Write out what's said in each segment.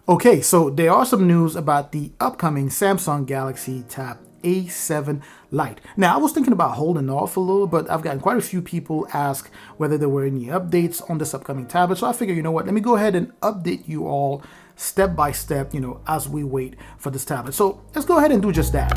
Okay, so there are some news about the upcoming Samsung Galaxy Tab A7 Lite. Now, I was thinking about holding off a little, but I've gotten quite a few people ask whether there were any updates on this upcoming tablet. So I figured, you know what, let me go ahead and update you all step by step, as we wait for this tablet. So let's go ahead and do just that.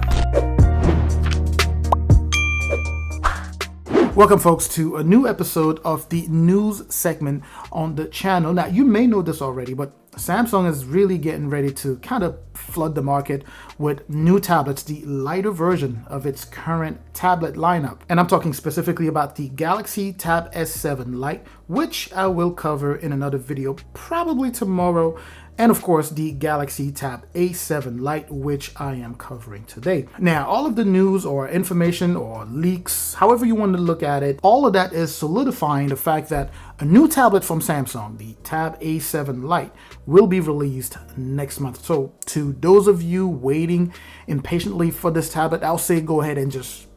Welcome folks to a new episode of the news segment on the channel. Now, you may know this already, but Samsung is really getting ready to kind of flood the market with new tablets, the lighter version of its current tablet lineup. And I'm talking specifically about the Galaxy Tab S7 Lite, which I will cover in another video probably tomorrow. And of course, the Galaxy Tab A7 Lite, which I am covering today. Now, all of the news or information or leaks, however you want to look at it, all of that is solidifying the fact that a new tablet from Samsung, the Tab A7 Lite, will be released next month. So to those of you waiting impatiently for this tablet, I'll say go ahead and just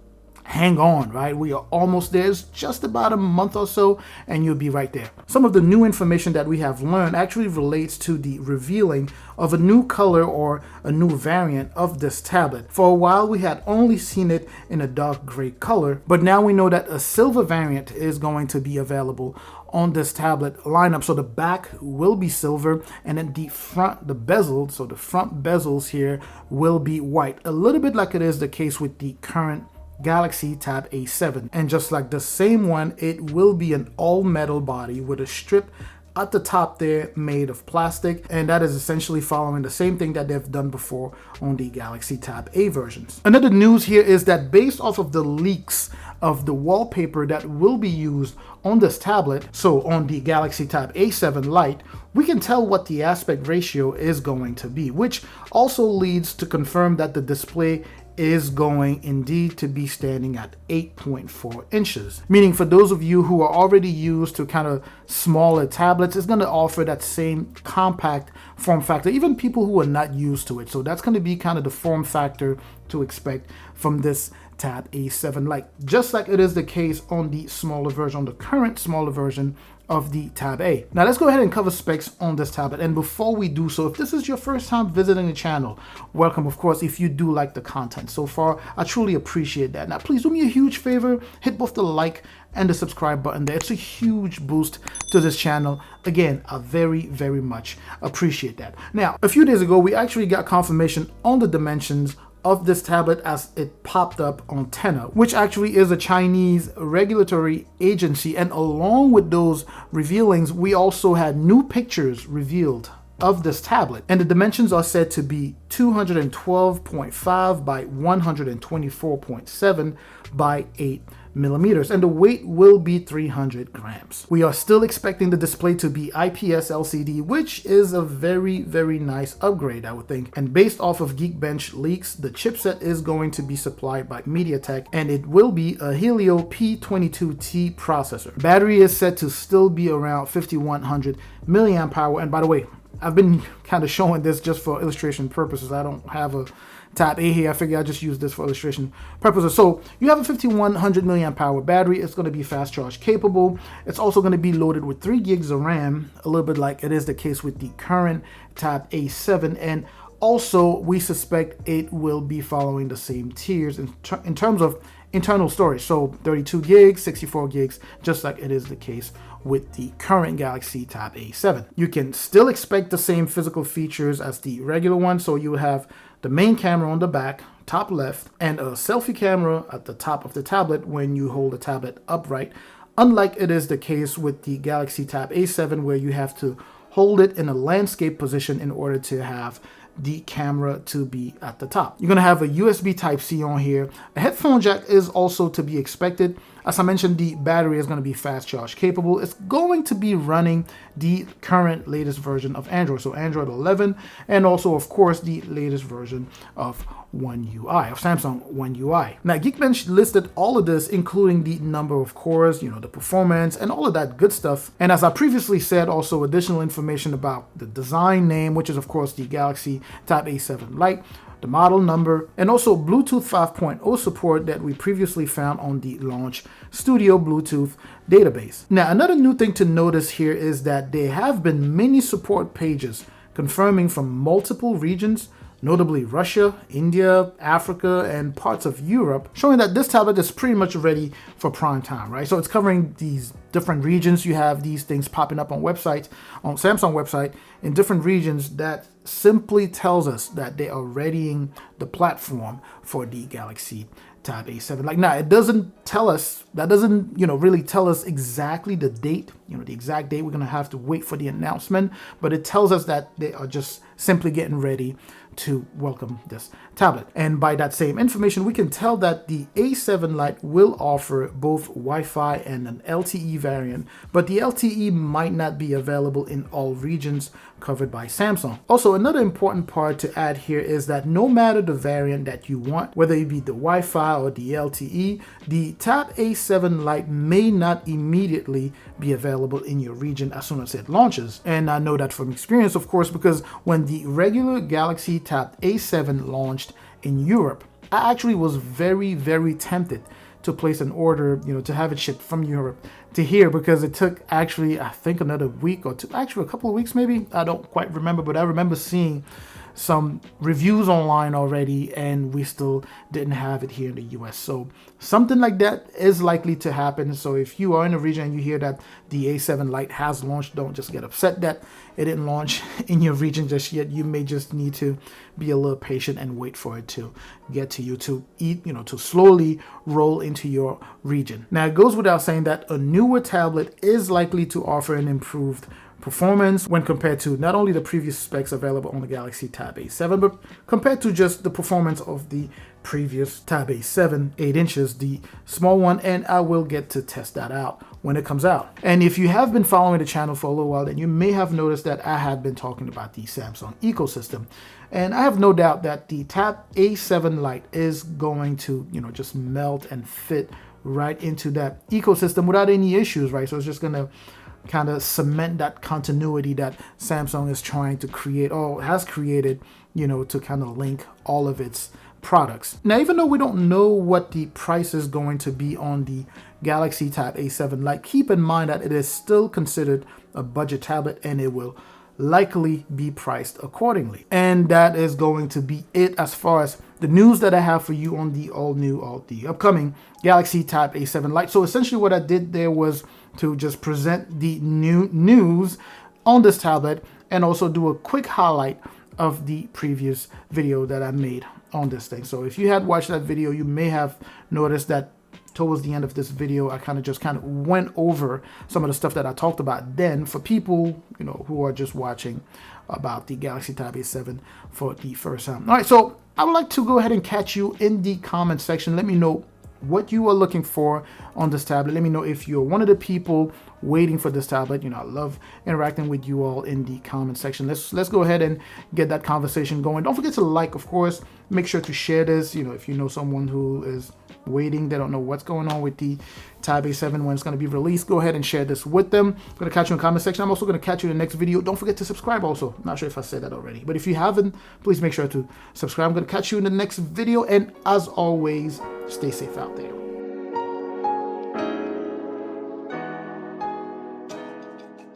hang on, right? We are almost there. It's just about a month or so and you'll be right there. Some of the new information that we have learned actually relates to the revealing of a new color or a new variant of this tablet. For a while, we had only seen it in a dark gray color, but now we know that a silver variant is going to be available on this tablet lineup. So the back will be silver and then the front, the bezel, so the front bezels here will be white, a little bit like it is the case with the current Galaxy Tab A7. And just like the same one, it will be an all metal body with a strip at the top there made of plastic, and that is essentially following the same thing that they've done before on the Galaxy Tab A versions. Another news here is that based off of the leaks of the wallpaper that will be used on this tablet, so on the Galaxy Tab A7 Lite, we can tell what the aspect ratio is going to be, which also leads to confirm that the display is going indeed to be standing at 8.4 inches. Meaning for those of you who are already used to kind of smaller tablets, it's going to offer that same compact form factor, even people who are not used to it. So that's going to be kind of the form factor to expect from this Tab A7 Lite, just like it is the case on the smaller version, on the current smaller version of the Tab A. Now let's go ahead and cover specs on this tablet. And before we do so, if this is your first time visiting the channel, welcome. Of course, if you do like the content so far, I truly appreciate that. Now please do me a huge favor, hit both the like and the subscribe button there. It's a huge boost to this channel. Again, I very, very much appreciate that. Now, a few days ago, we actually got confirmation on the dimensions of this tablet as it popped up on Tenna, which actually is a Chinese regulatory agency. And along with those revealings, we also had new pictures revealed of this tablet. And the dimensions are said to be 212.5 by 124.7 by 8 millimeters, and the weight will be 300 grams. We are still expecting the display to be IPS LCD, which is a very, very nice upgrade, I would think. And based off of Geekbench leaks, the chipset is going to be supplied by MediaTek, and it will be a Helio P22T processor. Battery is set to still be around 5100 milliamp hour. And by the way, I've been kind of showing this just for illustration purposes. I don't have a Tab A here. I figure I'll just use this for illustration purposes. So you have a 5100 milliamp hour battery. It's going to be fast charge capable. It's also going to be loaded with 3 gigs of RAM, a little bit like it is the case with the current Tab A7. And also, we suspect it will be following the same tiers in terms of internal storage. So 32 gigs, 64 gigs, just like it is the case with the current Galaxy Tab A7. You can still expect the same physical features as the regular one. So you have the main camera on the back, top left, and a selfie camera at the top of the tablet when you hold the tablet upright, unlike it is the case with the Galaxy Tab A7, where you have to hold it in a landscape position in order to have the camera to be at the top. You're going to have a USB Type-C on here. A headphone jack is also to be expected. As I mentioned, the battery is going to be fast charge capable. It's going to be running the current latest version of Android, so Android 11, and also, of course, the latest version of One UI, of Samsung One UI. Now, Geekbench listed all of this, including the number of cores, the performance, and all of that good stuff. And as I previously said, also additional information about the design name, which is, of course, the Galaxy Tab A7 Lite, the model number, and also Bluetooth 5.0 support that we previously found on the Launch Studio Bluetooth database. Now, another new thing to notice here is that there have been many support pages confirming from multiple regions, notably Russia, India, Africa, and parts of Europe, showing that this tablet is pretty much ready for prime time, right? So it's covering these different regions. You have these things popping up on websites, on Samsung website, in different regions that simply tells us that they are readying the platform for the Galaxy Tab A7 Lite. Now, it doesn't tell us, that doesn't, really tell us exactly the date, the exact date. We're going to have to wait for the announcement, but it tells us that they are just simply getting ready to welcome this tablet. And by that same information, we can tell that the A7 Lite will offer both Wi-Fi and an LTE variant, but the LTE might not be available in all regions covered by Samsung. Also, another important part to add here is that no matter the variant that you want, whether it be the Wi-Fi or the LTE, the Tab A7 Lite may not immediately be available in your region as soon as it launches. And I know that from experience, of course, because when the regular Galaxy Tab A7 launched in Europe, I actually was very, very tempted to place an order, to have it shipped from Europe to here, because it took actually, I think, another week or two, actually a couple of weeks maybe. I don't quite remember, but I remember seeing some reviews online already, and we still didn't have it here in the US. So something like that is likely to happen. So if you are in a region and you hear that the A7 Lite has launched, don't just get upset that it didn't launch in your region just yet. You may just need to be a little patient and wait for it to get to you, to to slowly roll into your region. Now, it goes without saying that a newer tablet is likely to offer an improved performance when compared to not only the previous specs available on the Galaxy Tab A7, but compared to just the performance of the previous Tab A7, 8 inches, the small one, and I will get to test that out when it comes out. And if you have been following the channel for a little while, then you may have noticed that I have been talking about the Samsung ecosystem. And I have no doubt that the Tab A7 Lite is going to, just melt and fit right into that ecosystem without any issues, right? So it's just going to kind of cement that continuity that Samsung is trying to create, or has created, to kind of link all of its products. Now, even though we don't know what the price is going to be on the Galaxy Tab A7 Lite, keep in mind that it is still considered a budget tablet, and it will likely be priced accordingly. And that is going to be it as far as the news that I have for you on the the upcoming Galaxy Tab A7 Lite. So essentially what I did there was to just present the new news on this tablet and also do a quick highlight of the previous video that I made on this thing. So if you had watched that video, you may have noticed that towards the end of this video, I kind of went over some of the stuff that I talked about then for people, who are just watching about the Galaxy Tab A7 for the first time. All right, so I would like to go ahead and catch you in the comment section. Let me know what you are looking for on this tablet. Let me know if you're one of the people waiting for this tablet. I love interacting with you all in the comment section. Let's go ahead and get that conversation going. Don't forget to like, of course. Make sure to share this. If you know someone who is waiting, they don't know what's going on with the Tab A7 when it's going to be released, go ahead and share this with them. I'm going to catch you in the comment section. I'm also going to catch you in the next video. Don't forget to subscribe also. Not sure if I said that already, but if you haven't, please make sure to subscribe. I'm going to catch you in the next video, and as always, stay safe out there.